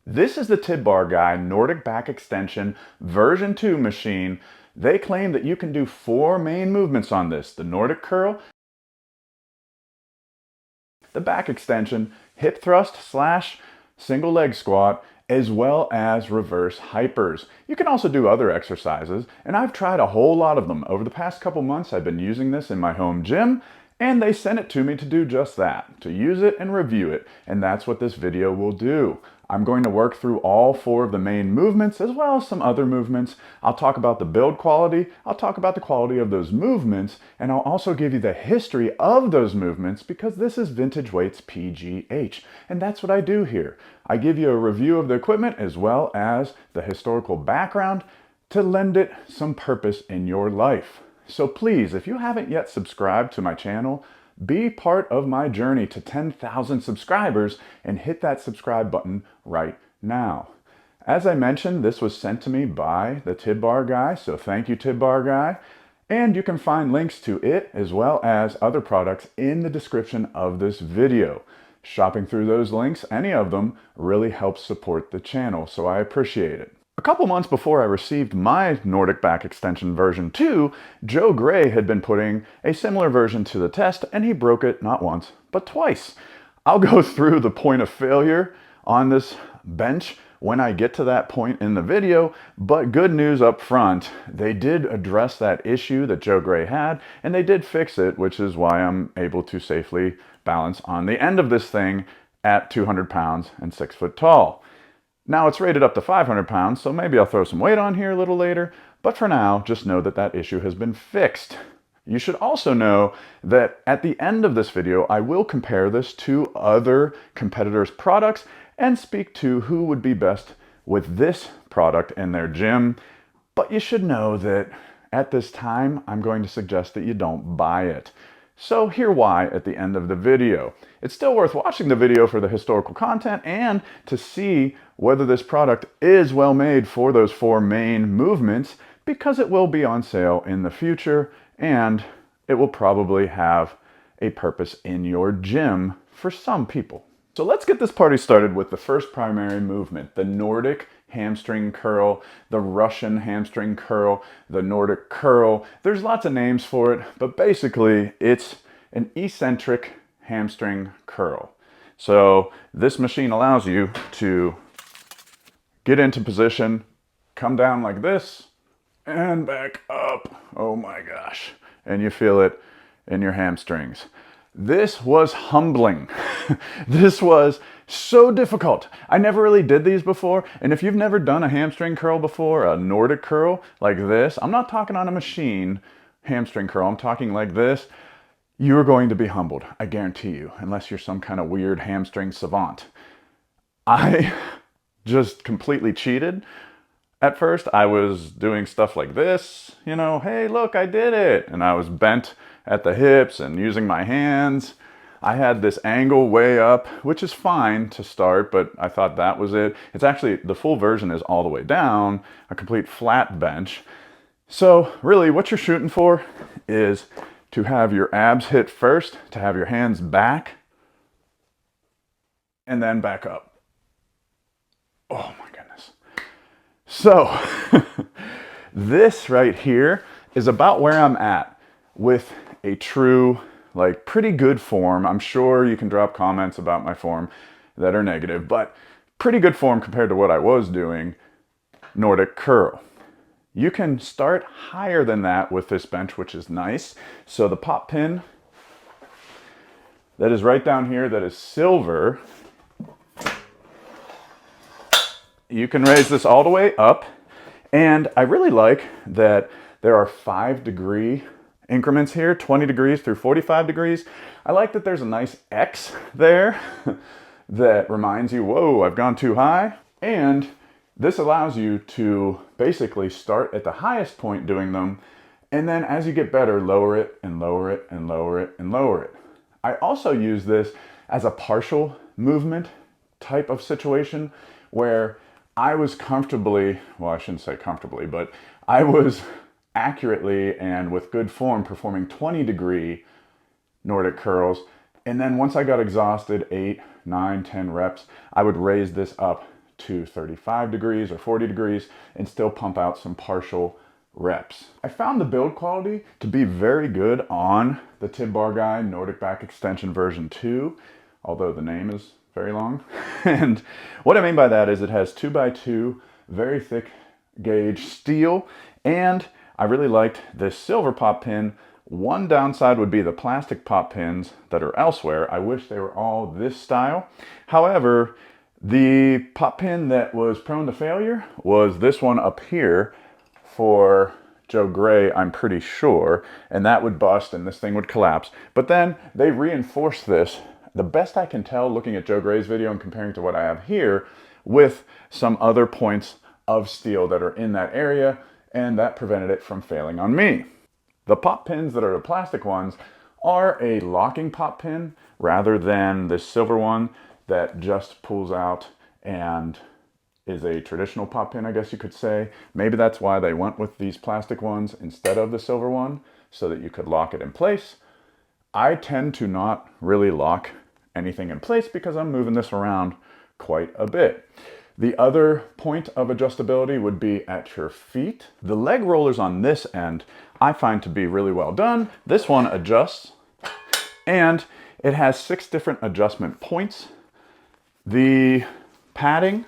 This is the Tibar Guy Nordic back extension version 2 machine. They claim that you can do 4 main movements on this: the Nordic curl, the back extension, hip thrust / single leg squat, as well as reverse hypers. You can also do other exercises, and I've tried a whole lot of them. Over the past couple months, I've been using this in my home gym, and they sent it to me to do just that, to use it and review it, and that's what this video will do. I'm going to work through all 4 of the main movements as well as some other movements. I'll talk about the build quality, I'll talk about the quality of those movements, and I'll also give you the history of those movements because this is VintageWeightsPGH, and that's what I do here. I give you a review of the equipment as well as the historical background to lend it some purpose in your life. So please, if you haven't yet subscribed to my channel, be part of my journey to 10,000 subscribers and hit that subscribe button right now. As I mentioned, this was sent to me by the Tibar Guy, so thank you, Tibar Guy. And you can find links to it as well as other products in the description of this video. Shopping through those links, any of them, really helps support the channel, so I appreciate it. A couple months before I received my Nordic back extension version 2, Joe Gray had been putting a similar version to the test, and he broke it not once, but twice. I'll go through the point of failure on this bench when I get to that point in the video, but good news up front, they did address that issue that Joe Gray had, and they did fix it, which is why I'm able to safely balance on the end of this thing at 200 pounds and 6 foot tall. Now it's rated up to 500 pounds, so maybe I'll throw some weight on here a little later, but for now, just know that that issue has been fixed. You should also know that at the end of this video, I will compare this to other competitors' products and speak to who would be best with this product in their gym. But you should know that at this time, I'm going to suggest that you don't buy it. So hear why at the end of the video. It's still worth watching the video for the historical content and to see whether this product is well made for those 4 main movements, because it will be on sale in the future and it will probably have a purpose in your gym for some people. So let's get this party started with the first primary movement, the Nordic hamstring curl, the Russian hamstring curl, the Nordic curl. There's lots of names for it, but basically it's an eccentric hamstring curl. So this machine allows you to get into position, come down like this, and back up. Oh my gosh. And you feel it in your hamstrings. This was humbling. This was so difficult. I never really did these before. And if you've never done a hamstring curl before, a Nordic curl like this, I'm not talking on a machine hamstring curl, I'm talking like this, you're going to be humbled, I guarantee you, unless you're some kind of weird hamstring savant. I just completely cheated. At first, I was doing stuff like this, you know, hey, look, I did it. And I was bent at the hips and using my hands. I had this angle way up, which is fine to start, but I thought that was it. It's actually, the full version is all the way down, a complete flat bench. So really what you're shooting for is to have your abs hit first, to have your hands back, and then back up. Oh my goodness. So this right here is about where I'm at with a true, like, pretty good form. I'm sure you can drop comments about my form that are negative, but pretty good form compared to what I was doing, Nordic curl. You can start higher than that with this bench, which is nice. So the pop pin that is right down here, that is silver, you can raise this all the way up. And I really like that there are 5-degree increments here, 20 degrees through 45 degrees. I like that there's a nice X there that reminds you, whoa, I've gone too high. And this allows you to basically start at the highest point doing them, and then as you get better, lower it and lower it and lower it and lower it. I also use this as a partial movement type of situation where I was comfortably, well, I shouldn't say comfortably, but I was accurately and with good form performing 20-degree Nordic curls. And then once I got exhausted, 8, 9, 10 reps, I would raise this up to 35 degrees or 40 degrees and still pump out some partial reps. I found the build quality to be very good on the Tibar Guy Nordic back extension version 2, although the name is very long. And what I mean by that is it has 2x2 very thick gauge steel, and I really liked this silver pop pin. One downside would be the plastic pop pins that are elsewhere. I wish they were all this style. However, the pop pin that was prone to failure was this one up here for Joe Gray, I'm pretty sure, and that would bust and this thing would collapse. But then they reinforced this, the best I can tell looking at Joe Gray's video and comparing to what I have here, with some other points of steel that are in that area, and that prevented it from failing on me. The pop pins that are the plastic ones are a locking pop pin rather than the silver one that just pulls out and is a traditional pop pin, I guess you could say. Maybe that's why they went with these plastic ones instead of the silver one, so that you could lock it in place. I tend to not really lock anything in place because I'm moving this around quite a bit. The other point of adjustability would be at your feet. The leg rollers on this end I find to be really well done. This one adjusts, and it has 6 different adjustment points. The padding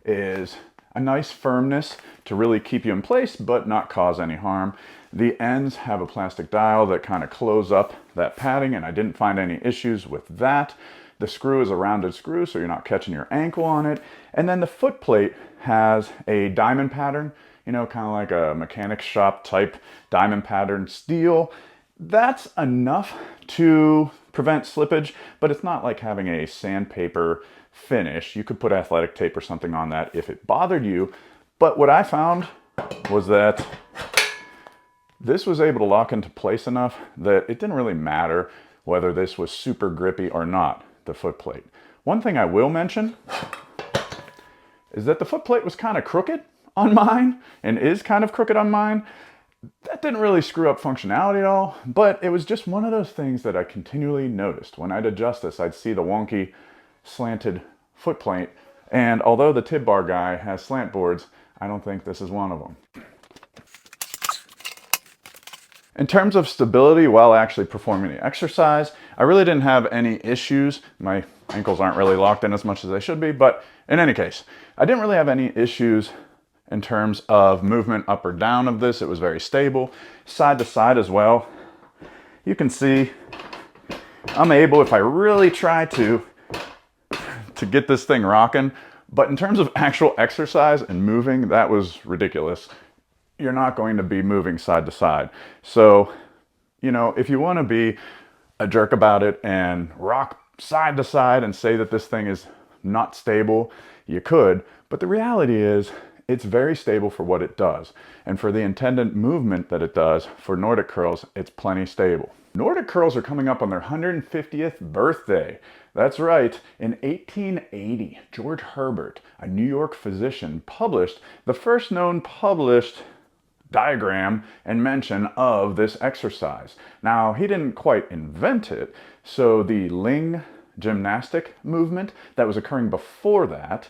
is a nice firmness to really keep you in place but not cause any harm. The ends have a plastic dial that kind of close up that padding, and I didn't find any issues with that. The screw is a rounded screw, so you're not catching your ankle on it. And then the foot plate has a diamond pattern, you know, kind of like a mechanic shop type diamond pattern steel. That's enough to prevent slippage, but it's not like having a sandpaper finish. You could put athletic tape or something on that if it bothered you. But what I found was that this was able to lock into place enough that it didn't really matter whether this was super grippy or not, the foot plate. One thing I will mention is that the foot plate was kind of crooked on mine and is kind of crooked on mine. That didn't really screw up functionality at all, but it was just one of those things that I continually noticed. When I'd adjust this, I'd see the wonky slanted foot plate, and although the Tibar Guy has slant boards, I don't think this is one of them. In terms of stability while actually performing the exercise, I really didn't have any issues. My ankles aren't really locked in as much as they should be, but in any case, I didn't really have any issues in terms of movement up or down of this. It was very stable. Side to side as well. You can see I'm able, if I really try to get this thing rocking, but in terms of actual exercise and moving, that was ridiculous. You're not going to be moving side to side. So, you know, if you want to be a jerk about it and rock side to side and say that this thing is not stable, you could, but the reality is it's very stable for what it does. And for the intended movement that it does for Nordic curls, it's plenty stable. Nordic curls are coming up on their 150th birthday. That's right, in 1880, George Herbert, a New York physician, published the first known published diagram and mention of this exercise. Now, he didn't quite invent it, so the Ling gymnastic movement that was occurring before that,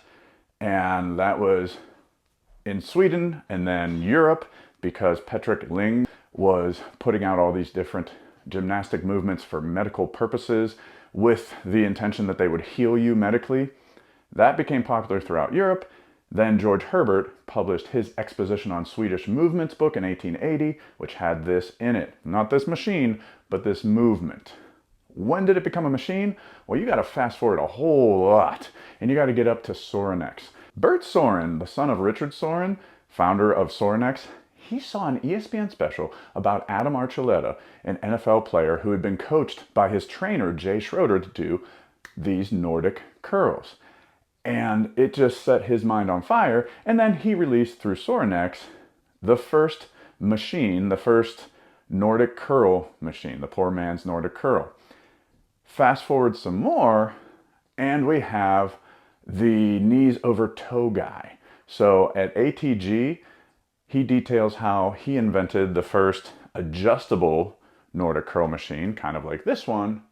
and that was in Sweden and then Europe, because Patrick Ling was putting out all these different gymnastic movements for medical purposes with the intention that they would heal you medically. That became popular throughout Europe. Then George Herbert published his Exposition on Swedish Movements book in 1880, which had this in it. Not this machine, but this movement. When did it become a machine? Well, you got to fast forward a whole lot, and you got to get up to Sorinex. Bert Soren, the son of Richard Soren, founder of Sorinex, he saw an ESPN special about Adam Archuleta, an NFL player who had been coached by his trainer, Jay Schroeder, to do these Nordic curls. And it just set his mind on fire. And then he released through Sorinex the first machine, the first Nordic curl machine, the poor man's Nordic curl. Fast forward some more, and we have the knees over toe guy. So at ATG, he details how he invented the first adjustable Nordic curl machine, kind of like this one.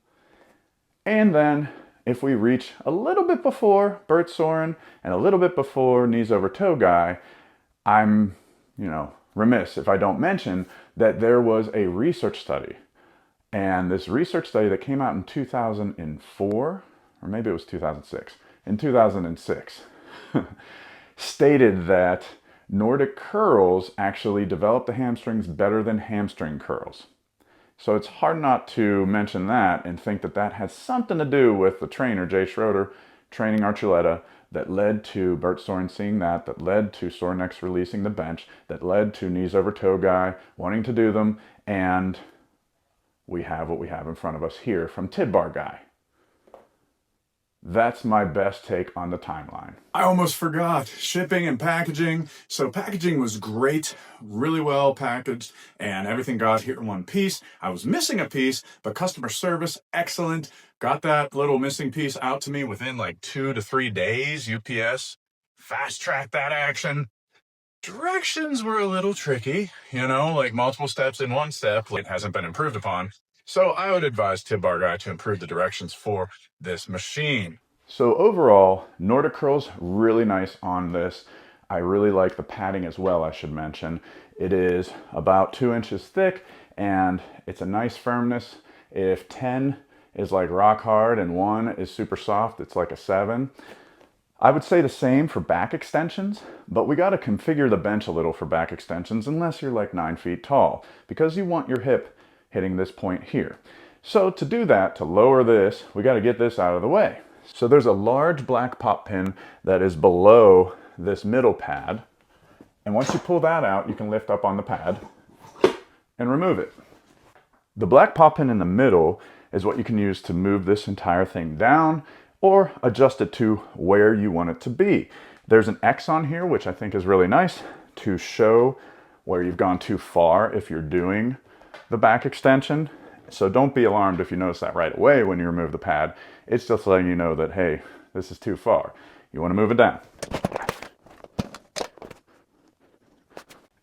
And then if we reach a little bit before Bert Soren and a little bit before knees over toe guy, I'm, remiss if I don't mention that there was a research study. And this research study that came out in 2004, or maybe it was 2006, in 2006, stated that Nordic curls actually develop the hamstrings better than hamstring curls. So it's hard not to mention that and think that that has something to do with the trainer, Jay Schroeder, training Archuleta, that led to Bert Soren seeing that led to sore necks releasing the bench, that led to knees over toe guy wanting to do them, and we have what we have in front of us here from Tibar Guy. That's my best take on the timeline. I almost forgot shipping and packaging. So packaging was great, really well packaged, and everything got here in one piece. I was missing a piece, but customer service, excellent. Got that little missing piece out to me within like 2 to 3 days. UPS fast-tracked that action. Directions were a little tricky, like multiple steps in one step. It hasn't been improved upon. So I would advise Tibar Guy to improve the directions for this machine. So overall, Nordic curls really nice on this. I really like the padding as well, I should mention. It is about 2 inches thick and it's a nice firmness. If 10 is like rock hard and 1 is super soft, it's like a 7. I would say the same for back extensions, but we got to configure the bench a little for back extensions unless you're like 9 feet tall, because you want your hip hitting this point here. So to do that, to lower this, we got to get this out of the way. So there's a large black pop pin that is below this middle pad. And once you pull that out, you can lift up on the pad and remove it. The black pop pin in the middle is what you can use to move this entire thing down or adjust it to where you want it to be. There's an X on here, which I think is really nice to show where you've gone too far if you're doing the back extension. So don't be alarmed if you notice that right away when you remove the pad. It's just letting you know that, hey, this is too far. You want to move it down.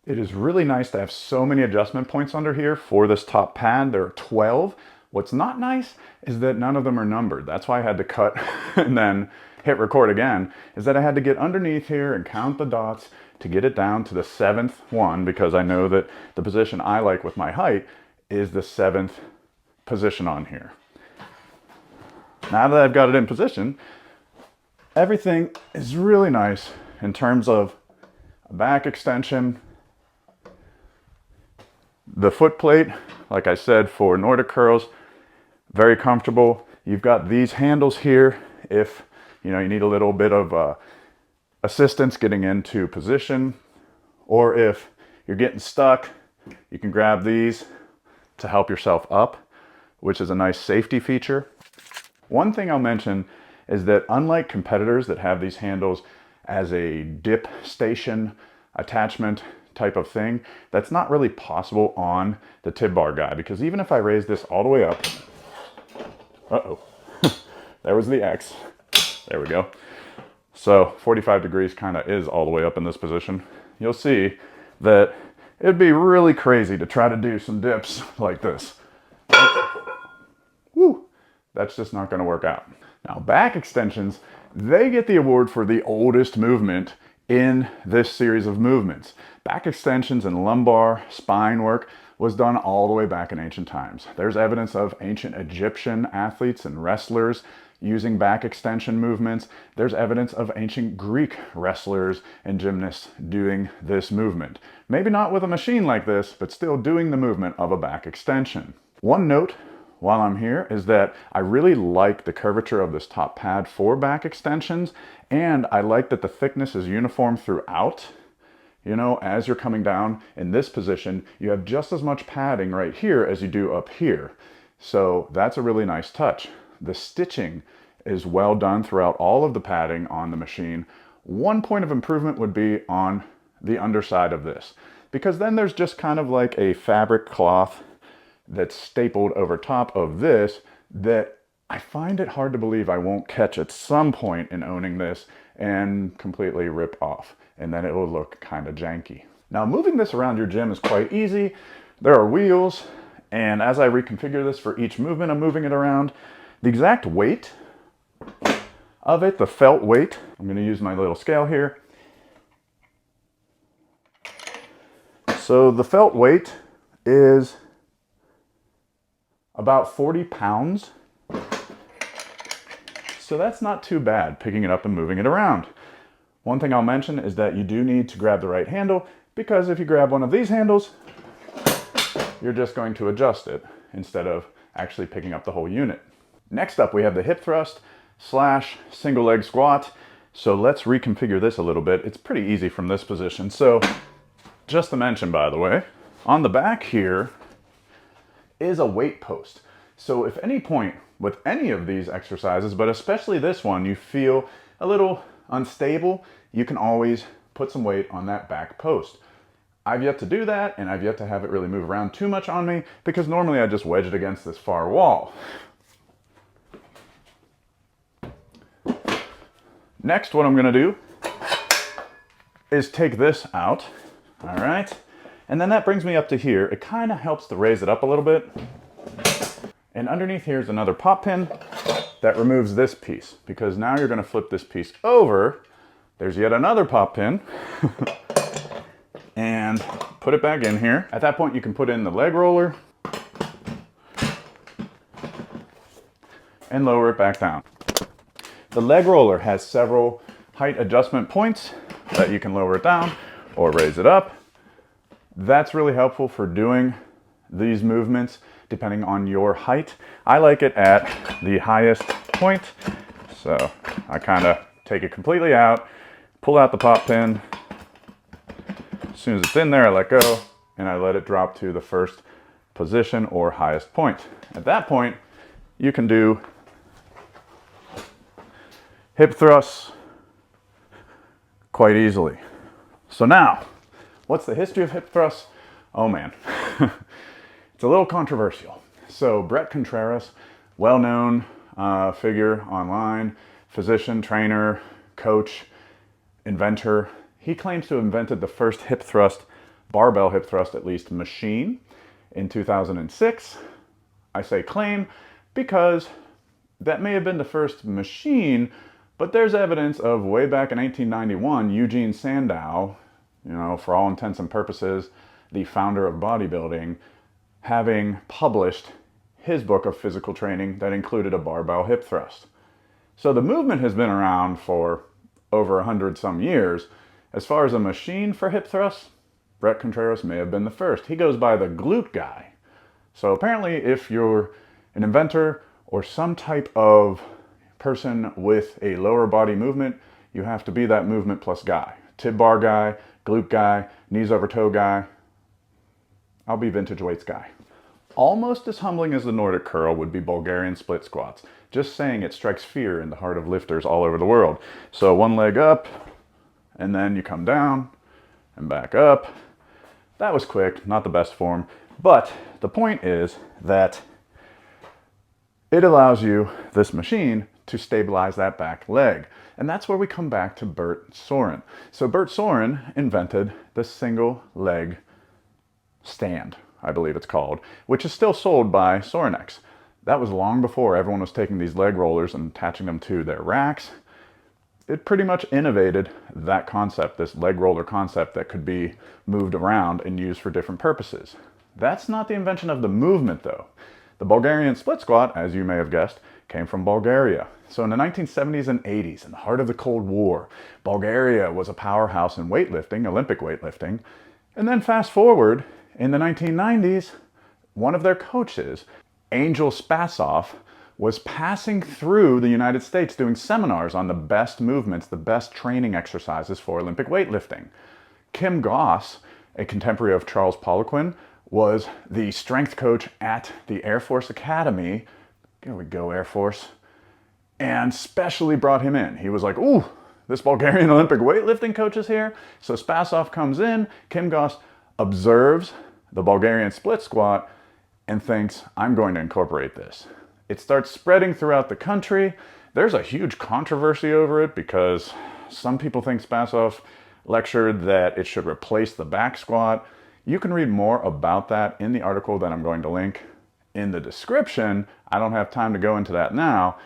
It is really nice to have so many adjustment points under here for this top pad. There are 12. What's not nice is that none of them are numbered. That's why I had to cut and then hit record again, is that I had to get underneath here and count the dots to get it down to the 7th one, because I know that the position I like with my height is the 7th position on here. Now that I've got it in position, everything is really nice in terms of a back extension. The foot plate, like I said, for Nordic curls, very comfortable. You've got these handles here if you need a little bit of assistance getting into position, or if you're getting stuck, you can grab these to help yourself up, which is a nice safety feature. One thing I'll mention is that unlike competitors that have these handles as a dip station attachment type of thing, that's not really possible on the Tibar Guy, because even if I raise this all the way up, there was the X, there we go. So 45 degrees kind of is all the way up in this position. You'll see that it'd be really crazy to try to do some dips like this. Woo! That's just not going to work out. Now back extensions, they get the award for the oldest movement in this series of movements. Back extensions and lumbar spine work was done all the way back in ancient times. There's evidence of ancient Egyptian athletes and wrestlers using back extension movements. There's evidence of ancient Greek wrestlers and gymnasts doing this movement. Maybe not with a machine like this, but still doing the movement of a back extension. One note while I'm here is that I really like the curvature of this top pad for back extensions, and I like that the thickness is uniform throughout. As you're coming down in this position, you have just as much padding right here as you do up here. So that's a really nice touch. The stitching is well done throughout all of the padding on the machine. One point of improvement would be on the underside of this, because then there's just kind of like a fabric cloth that's stapled over top of this that I find it hard to believe I won't catch at some point in owning this and completely rip off, and then it will look kind of janky. Now moving this around your gym is quite easy. There are wheels, and as I reconfigure this for each movement I'm moving it around, the exact weight of it, the felt weight. I'm going to use my little scale here. So the felt weight is about 40 pounds. So that's not too bad, picking it up and moving it around. One thing I'll mention is that you do need to grab the right handle, because if you grab one of these handles, you're just going to adjust it instead of actually picking up the whole unit. Next up, we have the hip thrust slash single leg squat. So let's reconfigure this a little bit. It's pretty easy from this position. So just to mention, by the way, on the back here is a weight post. So if any point with any of these exercises, but especially this one, you feel a little unstable, you can always put some weight on that back post. I've yet to do that, and I've yet to have it really move around too much on me, because normally I just wedge it against this far wall. Next, what I'm gonna do is take this out, all right? And then that brings me up to here. It kind of helps to raise it up a little bit. And underneath here is another pop pin that removes this piece, because now you're gonna flip this piece over. There's yet another pop pin. And put it back in here. At that point, you can put in the leg roller and lower it back down. The leg roller has several height adjustment points that you can lower it down or raise it up. That's really helpful for doing these movements depending on your height. I like it at the highest point. So I kind of take it completely out, pull out the pop pin. As soon as it's in there, I let go and I let it drop to the first position or highest point. At that point, you can do hip thrusts quite easily. So now, what's the history of hip thrusts? Oh man, it's a little controversial. So Brett Contreras, well-known figure online, physician, trainer, coach, inventor. He claims to have invented the first hip thrust, barbell hip thrust at least, machine in 2006. I say claim because that may have been the first machine, but there's evidence of way back in 1891, Eugene Sandow, you know, for all intents and purposes, the founder of bodybuilding, having published his book of physical training that included a barbell hip thrust. So the movement has been around for over 100 some years. As far as a machine for hip thrusts, Brett Contreras may have been the first. He goes by the glute guy. So apparently if you're an inventor or some type of person with a lower body movement, you have to be that movement plus guy. Tibar guy, glute guy, knees over toe guy. I'll be vintage weights guy. Almost as humbling as the Nordic curl would be Bulgarian split squats. Just saying, it strikes fear in the heart of lifters all over the world. So one leg up, and then you come down and back up. That was quick, not the best form, but the point is that it allows you, this machine, to stabilize that back leg. And that's where we come back to Bert Soren. So Bert Soren invented the single leg stand, I believe it's called, which is still sold by Sorenex. That was long before everyone was taking these leg rollers and attaching them to their racks. It pretty much innovated that concept, this leg roller concept that could be moved around and used for different purposes. That's not the invention of the movement though. The Bulgarian split squat, as you may have guessed, came from Bulgaria. So in the 1970s and 80s, in the heart of the Cold War, Bulgaria was a powerhouse in weightlifting, Olympic weightlifting. And then fast forward, in the 1990s, one of their coaches, Angel Spasov, was passing through the United States doing seminars on the best movements, the best training exercises for Olympic weightlifting. Kim Goss, a contemporary of Charles Poliquin, was the strength coach at the Air Force Academy. There we go, Air Force. And specially brought him in. He was like, ooh, this Bulgarian Olympic weightlifting coach is here. So Spasov comes in, Kim Goss observes the Bulgarian split squat and thinks, I'm going to incorporate this. It starts spreading throughout the country. There's a huge controversy over it because some people think Spasov lectured that it should replace the back squat. You can read more about that in the article that I'm going to link in the description. I don't have time to go into that now,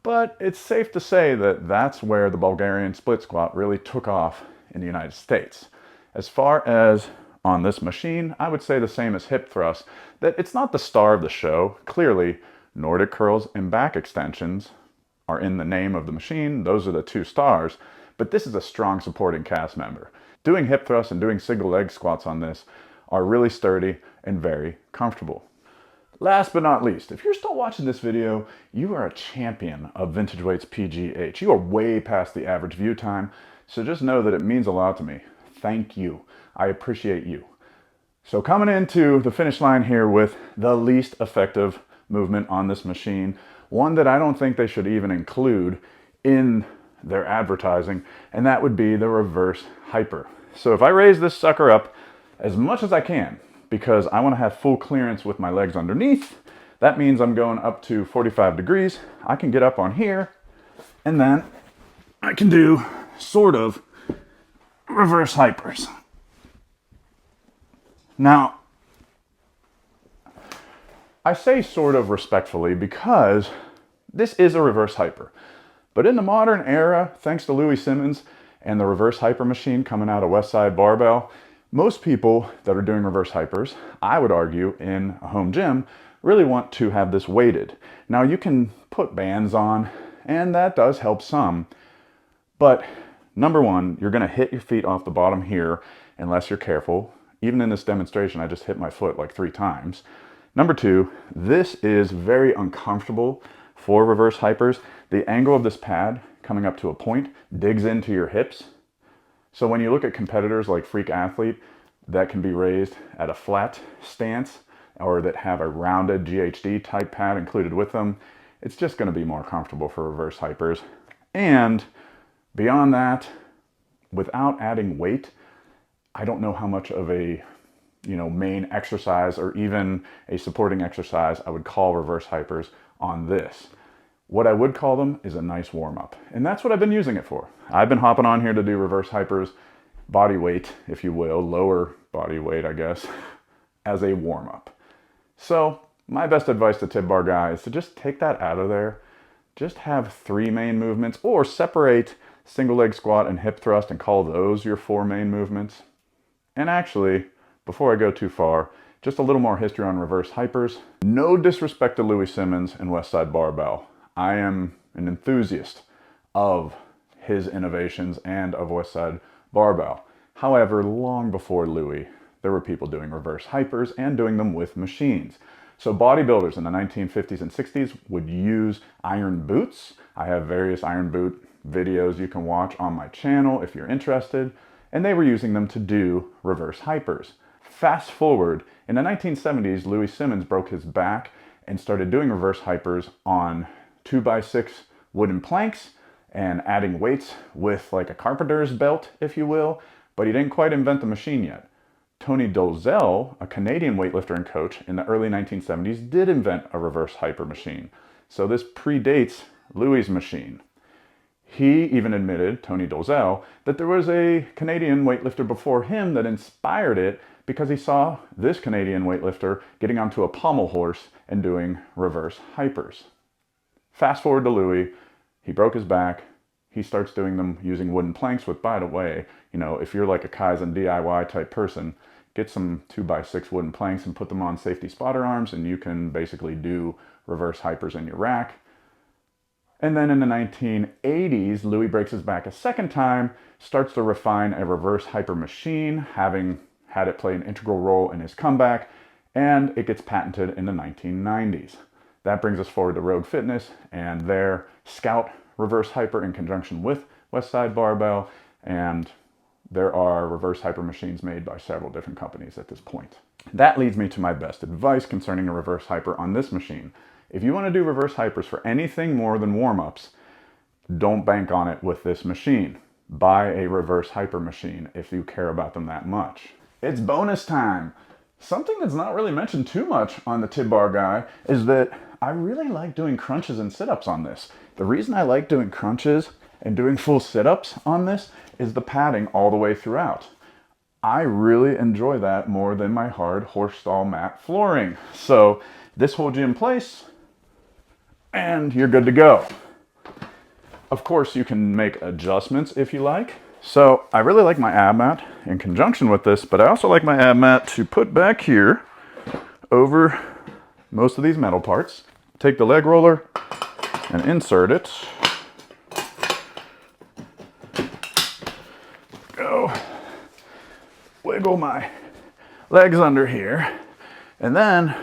But it's safe to say that that's where the Bulgarian split squat really took off in the United States. As far as on this machine, I would say the same as hip thrust, that it's not the star of the show. Clearly, Nordic curls and back extensions are in the name of the machine. Those are the two stars, but this is a strong supporting cast member. Doing hip thrusts and doing single leg squats on this are really sturdy and very comfortable. Last but not least, if you're still watching this video, you are a champion of Vintage Weights PGH. You are way past the average view time, so just know that it means a lot to me. Thank you. I appreciate you. So coming into the finish line here with the least effective movement on this machine, one that I don't think they should even include in their advertising, and that would be the reverse hyper. So if I raise this sucker up as much as I can, because I want to have full clearance with my legs underneath. That means I'm going up to 45 degrees. I can get up on here, and then I can do sort of reverse hypers. Now, I say sort of respectfully because this is a reverse hyper. But in the modern era, thanks to Louis Simmons and the reverse hyper machine coming out of Westside Barbell, most people that are doing reverse hypers, I would argue, in a home gym, really want to have this weighted. Now you can put bands on, and that does help some, but number one, you're gonna hit your feet off the bottom here unless you're careful. Even in this demonstration, I just hit my foot like 3 times. Number two, this is very uncomfortable for reverse hypers. The angle of this pad coming up to a point digs into your hips. So when you look at competitors like Freak Athlete that can be raised at a flat stance or that have a rounded GHD type pad included with them, it's just going to be more comfortable for reverse hypers. And beyond that, without adding weight, I don't know how much of a main exercise or even a supporting exercise I would call reverse hypers on this. What I would call them is a nice warm-up. And that's what I've been using it for. I've been hopping on here to do reverse hypers, body weight, if you will, lower body weight, I guess, as a warm-up. So my best advice to Tibar Guy is to just take that out of there. Just have 3 main movements, or separate single leg squat and hip thrust and call those your 4 main movements. And actually, before I go too far, just a little more history on reverse hypers. No disrespect to Louis Simmons and Westside Barbell. I am an enthusiast of his innovations and of Westside Barbell. However, long before Louis, there were people doing reverse hypers and doing them with machines. So bodybuilders in the 1950s and 60s would use iron boots. I have various iron boot videos you can watch on my channel if you're interested. And they were using them to do reverse hypers. Fast forward, in the 1970s, Louis Simmons broke his back and started doing reverse hypers on 2x6 wooden planks and adding weights with like a carpenter's belt, if you will, but he didn't quite invent the machine yet. Tony Dozell, a Canadian weightlifter and coach in the early 1970s, did invent a reverse hyper machine. So this predates Louis' machine. He even admitted, Tony Dozell, that there was a Canadian weightlifter before him that inspired it because he saw this Canadian weightlifter getting onto a pommel horse and doing reverse hypers. Fast forward to Louis, he broke his back, he starts doing them using wooden planks, with, by the way, if you're like a Kaizen DIY type person, get some 2x6 wooden planks and put them on safety spotter arms and you can basically do reverse hypers in your rack. And then in the 1980s, Louis breaks his back a second time, starts to refine a reverse hyper machine, having had it play an integral role in his comeback, and it gets patented in the 1990s. That brings us forward to Rogue Fitness and their Scout reverse hyper in conjunction with Westside Barbell, and there are reverse hyper machines made by several different companies at this point. That leads me to my best advice concerning a reverse hyper on this machine. If you want to do reverse hypers for anything more than warm-ups, don't bank on it with this machine. Buy a reverse hyper machine if you care about them that much. It's bonus time. Something that's not really mentioned too much on the Tibar Guy is that I really like doing crunches and sit-ups on this. The reason I like doing crunches and doing full sit-ups on this is the padding all the way throughout. I really enjoy that more than my hard horse stall mat flooring. So this holds you in place and you're good to go. Of course, you can make adjustments if you like. So I really like my ab mat in conjunction with this, but I also like my ab mat to put back here over most of these metal parts. Take the leg roller and insert it. Go. Wiggle my legs under here. And then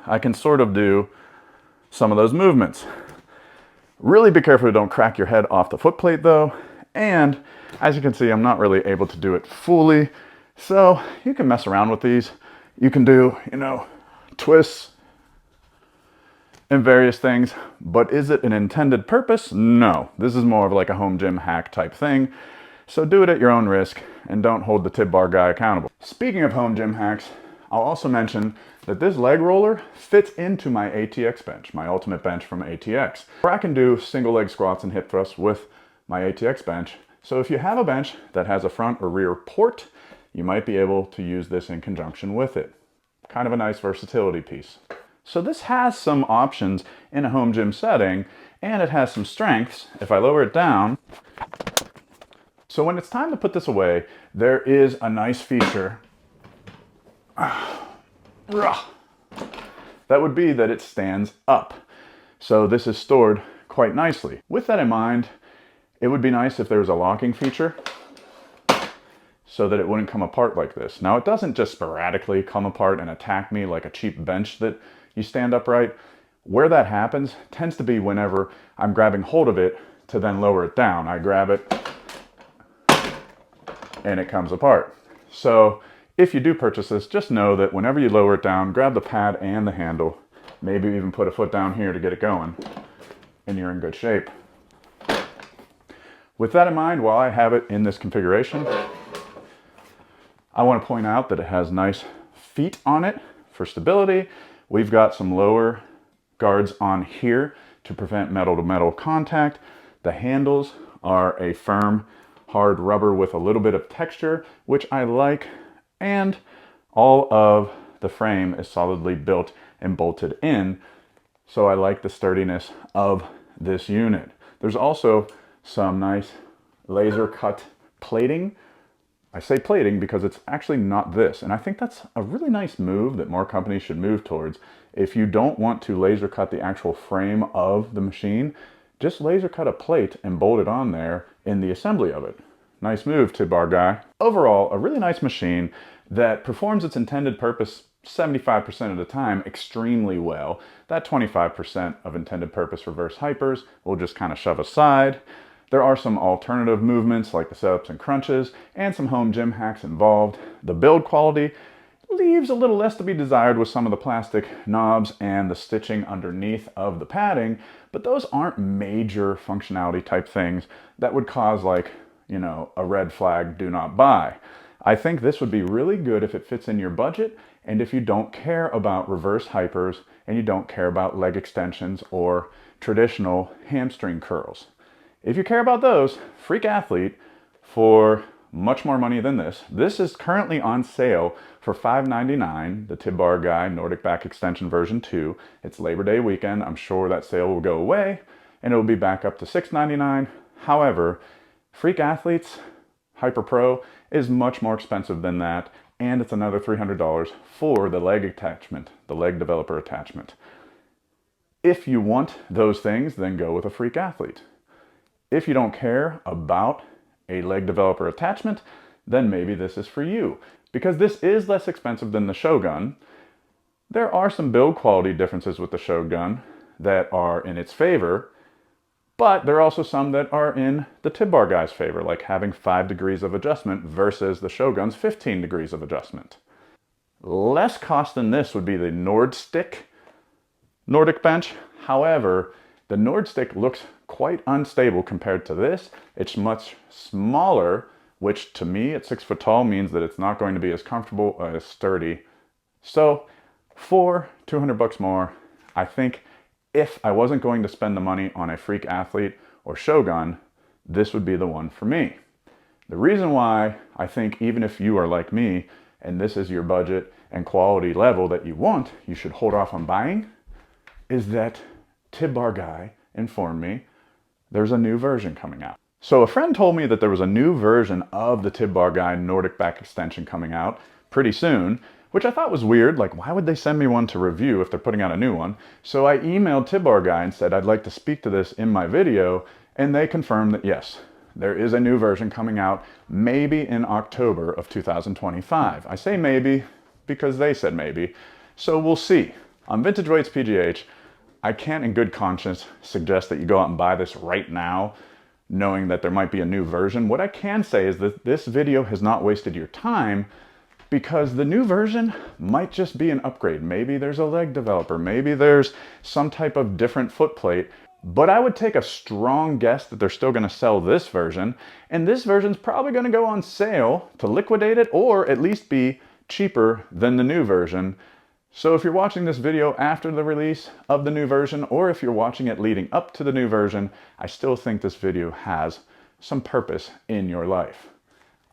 I can sort of do some of those movements. Really be careful you don't crack your head off the foot plate though. And as you can see, I'm not really able to do it fully. So you can mess around with these. You can do, twists and various things, but is it an intended purpose? No, this is more of like a home gym hack type thing. So do it at your own risk and don't hold the Tibar guy accountable. Speaking of home gym hacks, I'll also mention that this leg roller fits into my ATX bench, my ultimate bench from ATX, where I can do single leg squats and hip thrusts with my ATX bench. So if you have a bench that has a front or rear port, you might be able to use this in conjunction with it. Kind of a nice versatility piece. So this has some options in a home gym setting, and it has some strengths. If I lower it down, so when it's time to put this away, there is a nice feature. That would be that it stands up. So this is stored quite nicely. With that in mind, it would be nice if there was a locking feature so that it wouldn't come apart like this. Now it doesn't just sporadically come apart and attack me like a cheap bench that you stand upright. Where that happens tends to be whenever I'm grabbing hold of it to then lower it down. I grab it and it comes apart. So if you do purchase this, just know that whenever you lower it down, grab the pad and the handle, maybe even put a foot down here to get it going, and you're in good shape. With that in mind, while I have it in this configuration, I want to point out that it has nice feet on it for stability. We've got some lower guards on here to prevent metal to metal contact. The handles are a firm, hard rubber with a little bit of texture, which I like. And all of the frame is solidly built and bolted in. So I like the sturdiness of this unit. There's also some nice laser cut plating. I say plating because it's actually not this. And I think that's a really nice move that more companies should move towards. If you don't want to laser cut the actual frame of the machine, just laser cut a plate and bolt it on there in the assembly of it. Nice move, Tibar Guy. Overall, a really nice machine that performs its intended purpose 75% of the time extremely well. That 25% of intended purpose reverse hypers we'll just kind of shove aside. There are some alternative movements like the setups and crunches and some home gym hacks involved. The build quality leaves a little less to be desired with some of the plastic knobs and the stitching underneath of the padding, but those aren't major functionality type things that would cause a red flag, do not buy. I think this would be really good if it fits in your budget and if you don't care about reverse hypers and you don't care about leg extensions or traditional hamstring curls. If you care about those, Freak Athlete, for much more money than this. This is currently on sale for $5.99, the Tibar Guy Nordic Back Extension version 2. It's Labor Day weekend. I'm sure that sale will go away and it will be back up to $6.99. However, Freak Athlete's Hyper Pro is much more expensive than that, and it's another $300 for the leg attachment, the leg developer attachment. If you want those things, then go with a Freak Athlete. If you don't care about a leg developer attachment, then maybe this is for you. Because this is less expensive than the Shogun, there are some build quality differences with the Shogun that are in its favor, but there are also some that are in the Tibar Guy's favor, like having 5 degrees of adjustment versus the Shogun's 15 degrees of adjustment. Less cost than this would be the Nordic bench. However, the Nordic looks quite unstable compared to this. It's much smaller, which to me at 6 foot tall means that it's not going to be as comfortable or as sturdy. So for $200 more, I think if I wasn't going to spend the money on a Freak Athlete or Shogun, this would be the one for me. The reason why I think even if you are like me and this is your budget and quality level that you want, you should hold off on buying, is that Tibar Guy informed me there's a new version coming out. So a friend told me that there was a new version of the Tibar Guy Nordic back extension coming out pretty soon, which I thought was weird. Like, why would they send me one to review if they're putting out a new one? So I emailed Tibar Guy and said I'd like to speak to this in my video, and they confirmed that yes, there is a new version coming out maybe in October of 2025. I say maybe because they said maybe, so we'll see. On Vintage Weights PGH, I can't in good conscience suggest that you go out and buy this right now, knowing that there might be a new version. What I can say is that this video has not wasted your time, because the new version might just be an upgrade. Maybe there's a leg developer, maybe there's some type of different foot plate, but I would take a strong guess that they're still gonna sell this version, and this version's probably gonna go on sale to liquidate it, or at least be cheaper than the new version. So if you're watching this video after the release of the new version, or if you're watching it leading up to the new version, I still think this video has some purpose in your life.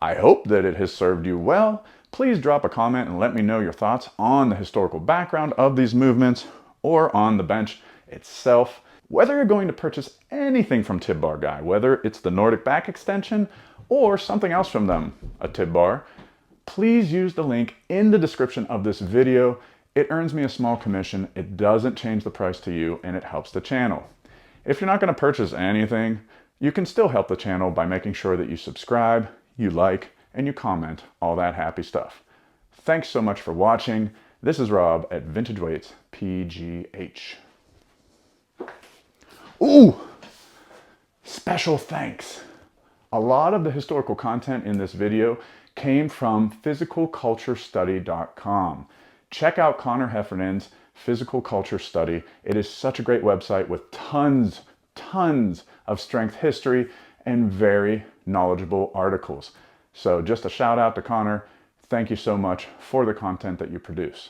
I hope that it has served you well. Please drop a comment and let me know your thoughts on the historical background of these movements or on the bench itself. Whether you're going to purchase anything from Tibar Guy, whether it's the Nordic back extension or something else from them, a Tibar, please use the link in the description of this video. It earns me a small commission, it doesn't change the price to you, and it helps the channel. If you're not going to purchase anything, you can still help the channel by making sure that you subscribe, you like, and you comment, all that happy stuff. Thanks so much for watching. This is Rob at Vintage Weights PGH. Ooh! Special thanks. A lot of the historical content in this video came from physicalculturestudy.com. Check out Connor Heffernan's Physical Culture Study. It is such a great website with tons of strength history and very knowledgeable articles. So just a shout out to Connor. Thank you so much for the content that you produce.